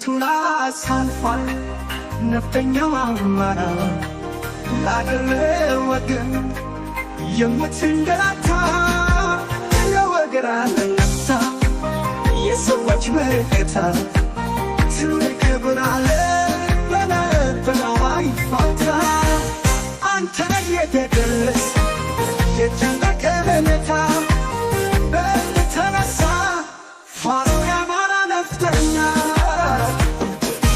ስንቱን አሳልፏል ነፍጠኛው አማራ ለአገር ወገን የምትንገላታ ለወገን አለኝታ የሰዎች መከታ ትልቅ ክብር አለ በነበረው አይፋታ አንተ የደረስ የጨነቀ መነታ በተነሳ ፋኖ የአማራ ነፍጠኛ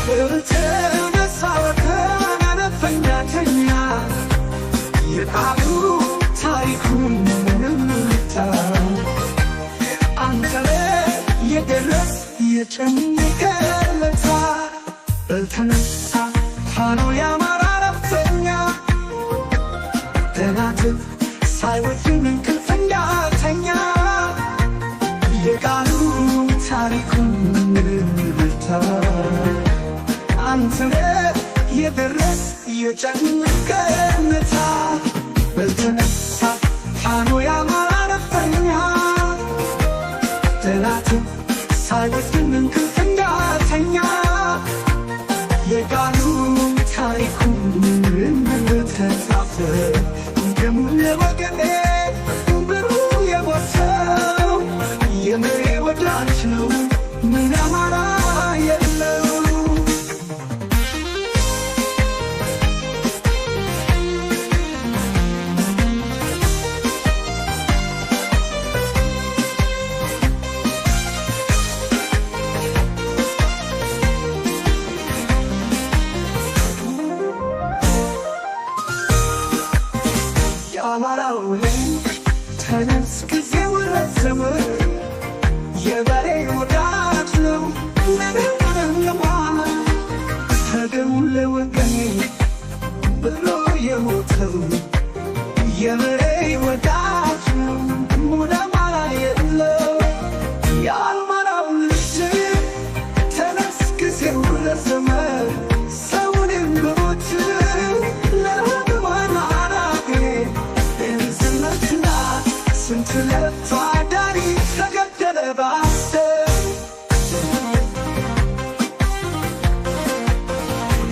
በተነሳ ከነፈኛተኛ የቃሉ ታሪኩን ምንምታ አንተ የደረስ የጨነቀ መነታ በተነሳ ፋኖ የአማራ ነፍጠኛ ጠላት ሳይወድም እንቅልፍኛ ተኛ የቃሉ ታሪኩን ምርምርታ አንተ የደረስ የጨነቀ መነታ በተነሳ ፋኖ የአማራ ነፍጠኛ ጠላት ሳይወድም እንቅልፍኛ ተኛ የቃሉ ታሪኩን ምርምርታ ደሙን ለወገኔ ብሩ የሞተው የመሬ ወዳጅ ነው ምን አማራ የለው አማራው ተነስ ጊዜው ረዘመ የበሬ ወዳጅ ነው ምንም ለማማ ተገውን ለወገኔ ብሎ የሞተው የበሬ ወዳጅ ነው ምን አማራ የለው የአማራው ልጅ ተነስ ጊዜው ረዘመ ሰውንም በሞት ስንት ለፍቶ አዳሪ ተገደለ ባሰብ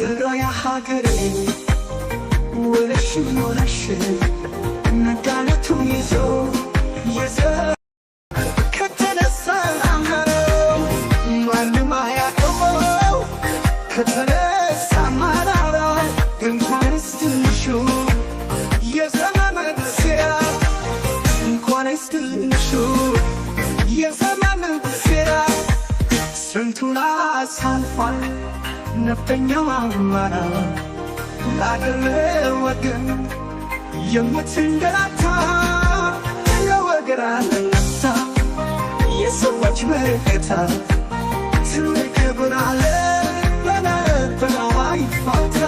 የራያ ሀገሬ ወለሽን ወለሽን ነጋሪቱን ይዞ ከተነሳ አማራው ማንም አያቆመው ከተነሳ አማራ እንኳንስ ትንሹ የዘመን ሴራ እንኳንስ ትንሹ የዘመን ሴራ ስንቱን አሳልፏል ነፍጠኛው አማራ ለአገር ወገን የምትንገላታ ለወገን አለኝታ የሰዎች መከታ ትልቅ ክብር አለ በነበረው አይፋታ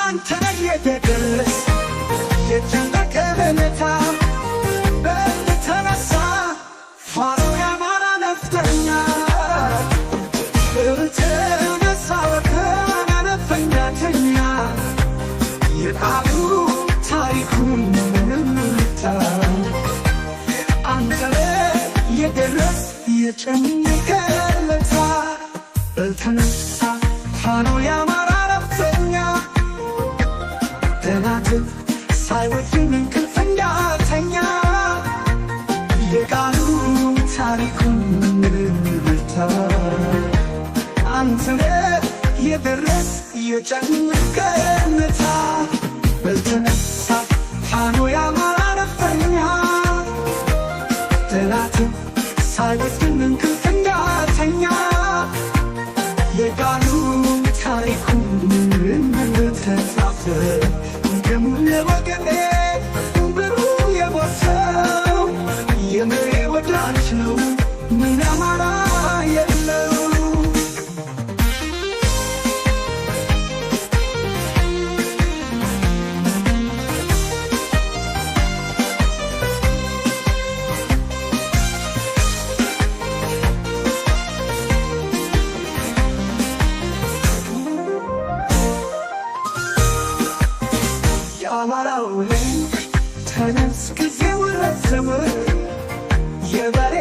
አንተ የደረስ የጨነቀ መነታ በተነሳ ፋኖ የአማራ ነፍጠኛ በተነሳ ከነፈኛተኛ የቃሉ ታሪኩን ምንምታ አንተ የደረስ የጨነቀ መነታ በተነሳ ፋኖ የአማራ ነፍጠኛ ጠላት ሳይወድም እንቅልፍኛ ተኛ የቃሉ ታሪኩን ምርምርታ አንተ የደረስ የጨነቀ መነታ በተነሳ ፋኖ የአማራ ነፍጠኛ ጠላት ሳይወድም እንቅልፍኛ ተኛ የቃሉ ታሪኩን ምርምርታ ደሙን ለወገኔ ብሩ የሞተው የመሬ ወዳጅ ነው ምን አማራ የለው የአማራው ተነስ ጊዜው ረዘመ የበሬ